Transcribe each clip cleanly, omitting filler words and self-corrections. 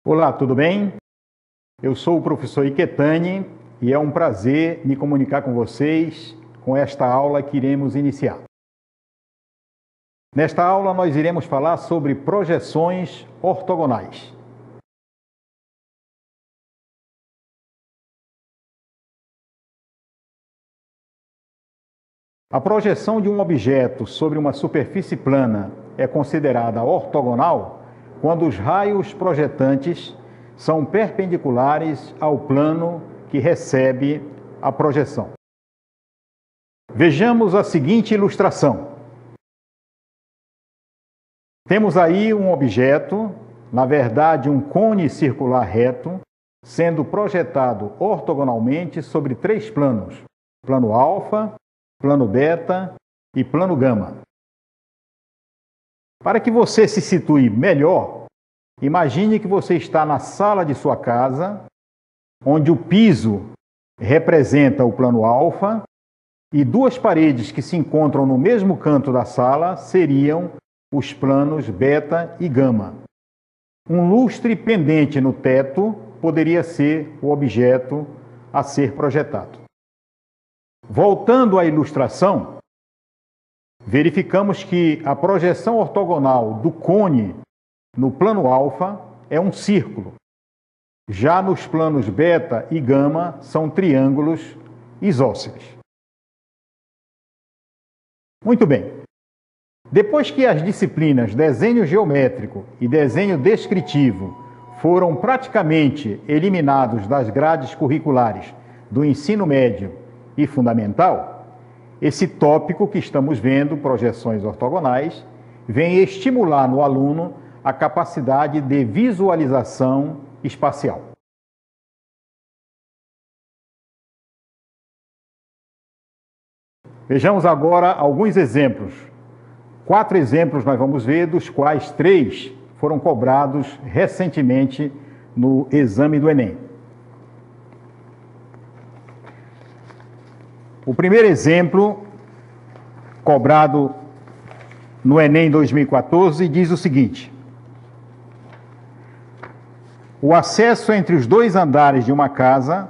Olá, tudo bem? Eu sou o professor Iquetani e é um prazer me comunicar com vocês com esta aula que iremos iniciar. Nesta aula nós iremos falar sobre projeções ortogonais. A projeção de um objeto sobre uma superfície plana é considerada ortogonal quando os raios projetantes são perpendiculares ao plano que recebe a projeção. Vejamos a seguinte ilustração. Temos aí um objeto, na verdade um cone circular reto, sendo projetado ortogonalmente sobre três planos: plano alfa, plano beta e plano gama. Para que você se situe melhor, imagine que você está na sala de sua casa, onde o piso representa o plano alfa e duas paredes que se encontram no mesmo canto da sala seriam os planos beta e gama. Um lustre pendente no teto poderia ser o objeto a ser projetado. Voltando à ilustração, verificamos que a projeção ortogonal do cone no plano alfa é um círculo. Já nos planos beta e gama são triângulos isósceles. Muito bem. Depois que as disciplinas desenho geométrico e desenho descritivo foram praticamente eliminados das grades curriculares do ensino médio e fundamental, esse tópico que estamos vendo, projeções ortogonais, vem estimular no aluno a capacidade de visualização espacial. Vejamos agora alguns exemplos. 4 exemplos nós vamos ver, dos quais 3 foram cobrados recentemente no exame do Enem. O primeiro exemplo, cobrado no Enem 2014, diz o seguinte: o acesso entre os 2 andares de uma casa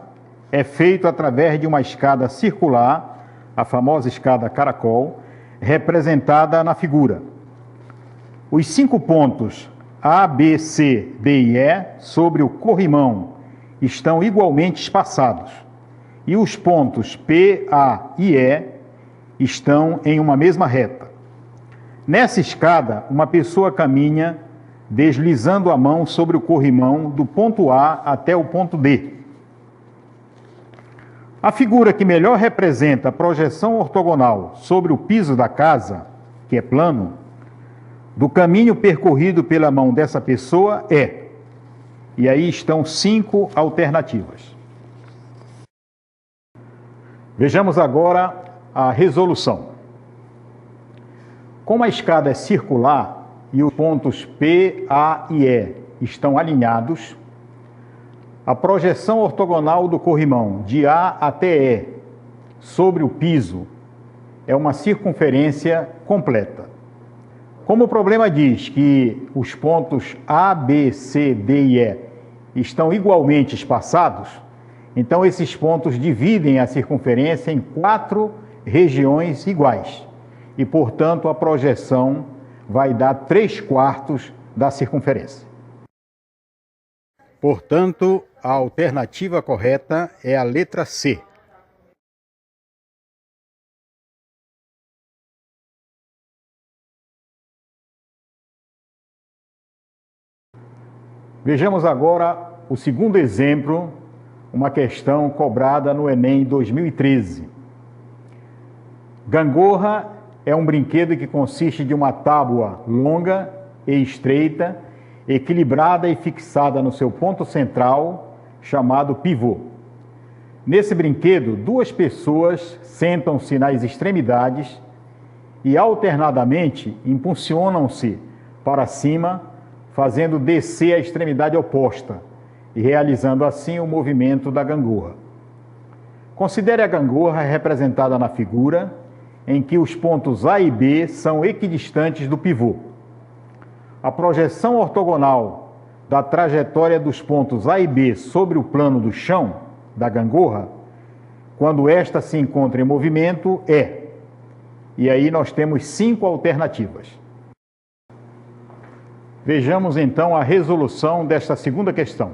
é feito através de uma escada circular, a famosa escada caracol, representada na figura. Os 5 pontos A, B, C, D e E sobre o corrimão estão igualmente espaçados, e os pontos P, A e E estão em uma mesma reta. Nessa escada, uma pessoa caminha deslizando a mão sobre o corrimão do ponto A até o ponto D. A figura que melhor representa a projeção ortogonal sobre o piso da casa, que é plano, do caminho percorrido pela mão dessa pessoa é. E aí estão 5 alternativas. Vejamos agora a resolução. Como a escada é circular e os pontos P, A e E estão alinhados, a projeção ortogonal do corrimão de A até E sobre o piso é uma circunferência completa. Como o problema diz que os pontos A, B, C, D e E estão igualmente espaçados, então esses pontos dividem a circunferência em 4 regiões iguais. E, portanto, a projeção vai dar 3/4 da circunferência. Portanto, a alternativa correta é a letra C. Vejamos agora o segundo exemplo, uma questão cobrada no Enem 2013. Gangorra é um brinquedo que consiste de uma tábua longa e estreita, equilibrada e fixada no seu ponto central, chamado pivô. Nesse brinquedo, 2 pessoas sentam-se nas extremidades e alternadamente impulsionam-se para cima, fazendo descer a extremidade oposta e realizando assim o movimento da gangorra. Considere a gangorra representada na figura, em que os pontos A e B são equidistantes do pivô. A projeção ortogonal da trajetória dos pontos A e B sobre o plano do chão da gangorra, quando esta se encontra em movimento, é. E aí nós temos 5 alternativas. Vejamos então a resolução desta segunda questão.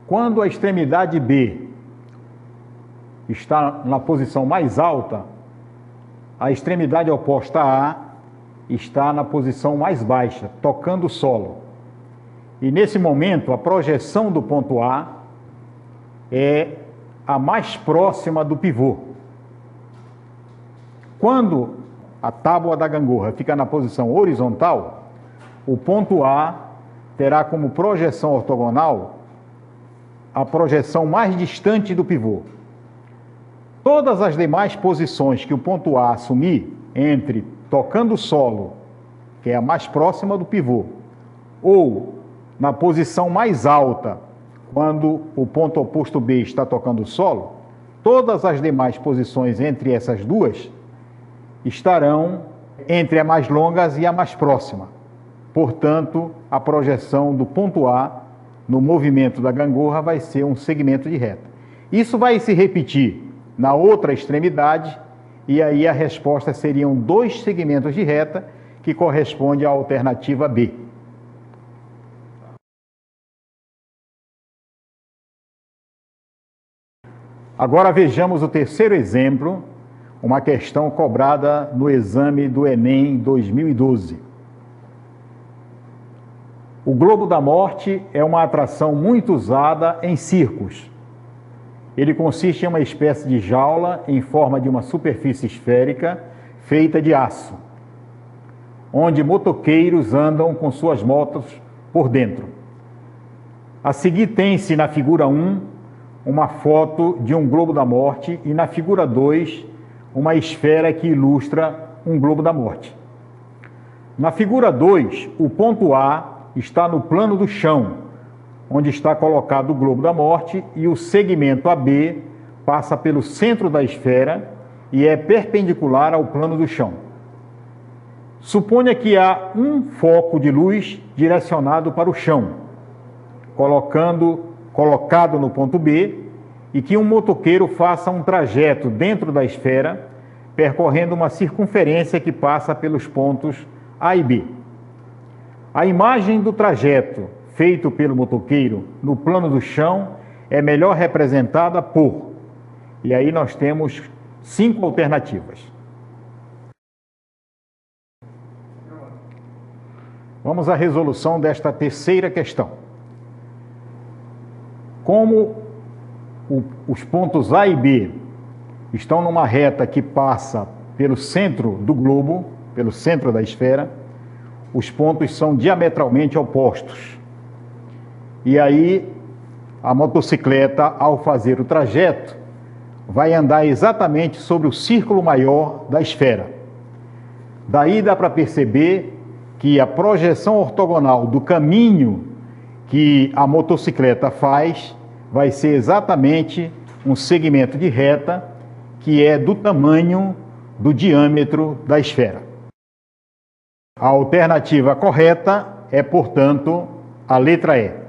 Quando a extremidade B está na posição mais alta, a extremidade oposta A está na posição mais baixa, tocando o solo. E nesse momento, a projeção do ponto A é a mais próxima do pivô. Quando a tábua da gangorra fica na posição horizontal, o ponto A terá como projeção ortogonal a projeção mais distante do pivô. Todas as demais posições que o ponto A assumir entre tocando o solo, que é a mais próxima do pivô, ou na posição mais alta, quando o ponto oposto B está tocando o solo, todas as demais posições entre essas duas estarão entre a mais longas e a mais próxima. Portanto, a projeção do ponto A no movimento da gangorra vai ser um segmento de reta. Isso vai se repetir na outra extremidade, e aí a resposta seriam 2 segmentos de reta, que corresponde à alternativa B. Agora vejamos o terceiro exemplo, uma questão cobrada no exame do Enem 2012. O globo da morte é uma atração muito usada em circos. Ele consiste em uma espécie de jaula em forma de uma superfície esférica feita de aço, onde motoqueiros andam com suas motos por dentro. A seguir tem-se na figura 1 uma foto de um globo da morte e na figura 2 uma esfera que ilustra um globo da morte. Na figura 2, o ponto A está no plano do chão, onde está colocado o globo da morte, e o segmento AB passa pelo centro da esfera e é perpendicular ao plano do chão. Suponha que há um foco de luz direcionado para o chão, colocado no ponto B, e que um motoqueiro faça um trajeto dentro da esfera, percorrendo uma circunferência que passa pelos pontos A e B. A imagem do trajeto feito pelo motoqueiro no plano do chão é melhor representada por... E aí nós temos 5 alternativas. Vamos à resolução desta terceira questão. Como os pontos A e B estão numa reta que passa pelo centro do globo, pelo centro da esfera, os pontos são diametralmente opostos. E aí, a motocicleta, ao fazer o trajeto, vai andar exatamente sobre o círculo maior da esfera. Daí dá para perceber que a projeção ortogonal do caminho que a motocicleta faz vai ser exatamente um segmento de reta que é do tamanho do diâmetro da esfera. A alternativa correta é, portanto, a letra E.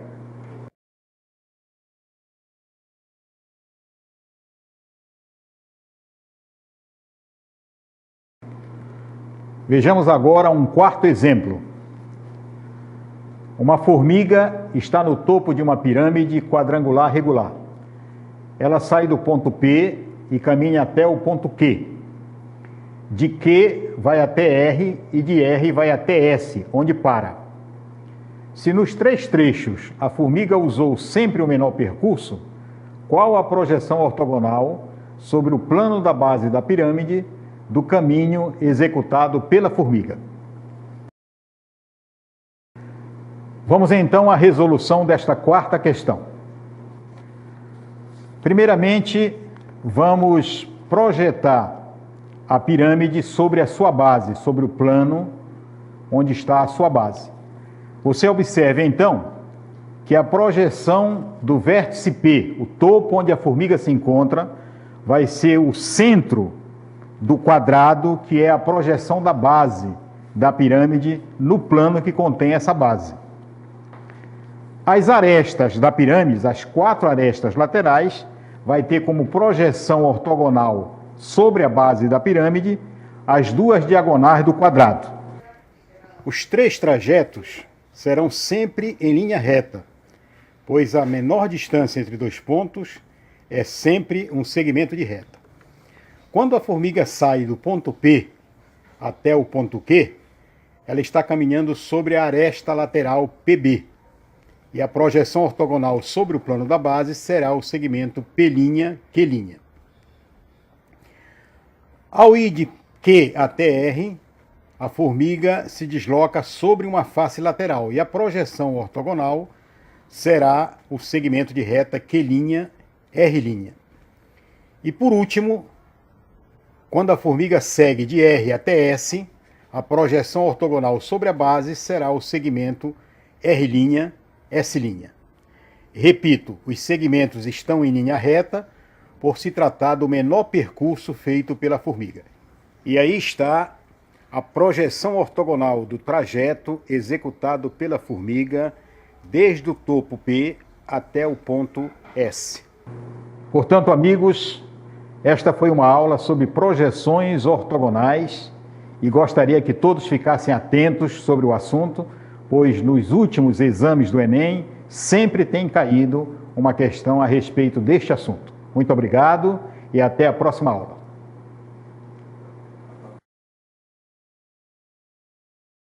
Vejamos agora um quarto exemplo. Uma formiga está no topo de uma pirâmide quadrangular regular. Ela sai do ponto P e caminha até o ponto Q. De Q vai até R e de R vai até S, onde para. Se nos 3 trechos a formiga usou sempre o menor percurso, qual a projeção ortogonal sobre o plano da base da pirâmide do caminho executado pela formiga? Vamos então à resolução desta quarta questão. Primeiramente, vamos projetar a pirâmide sobre a sua base, sobre o plano onde está a sua base. Você observe então que a projeção do vértice P, o topo onde a formiga se encontra, vai ser o centro do quadrado, que é a projeção da base da pirâmide no plano que contém essa base. As arestas da pirâmide, as 4 arestas laterais, vai ter como projeção ortogonal sobre a base da pirâmide as 2 diagonais do quadrado. Os 3 trajetos serão sempre em linha reta, pois a menor distância entre 2 pontos é sempre um segmento de reta. Quando a formiga sai do ponto P até o ponto Q, ela está caminhando sobre a aresta lateral PB, e a projeção ortogonal sobre o plano da base será o segmento P'Q'. Ao ir de Q até R, a formiga se desloca sobre uma face lateral, e a projeção ortogonal será o segmento de reta Q', R'. E por último, quando a formiga segue de R até S, a projeção ortogonal sobre a base será o segmento R', S'. Repito, os segmentos estão em linha reta por se tratar do menor percurso feito pela formiga. E aí está a projeção ortogonal do trajeto executado pela formiga desde o topo P até o ponto S. Portanto, amigos, esta foi uma aula sobre projeções ortogonais e gostaria que todos ficassem atentos sobre o assunto, pois nos últimos exames do Enem sempre tem caído uma questão a respeito deste assunto. Muito obrigado e até a próxima aula.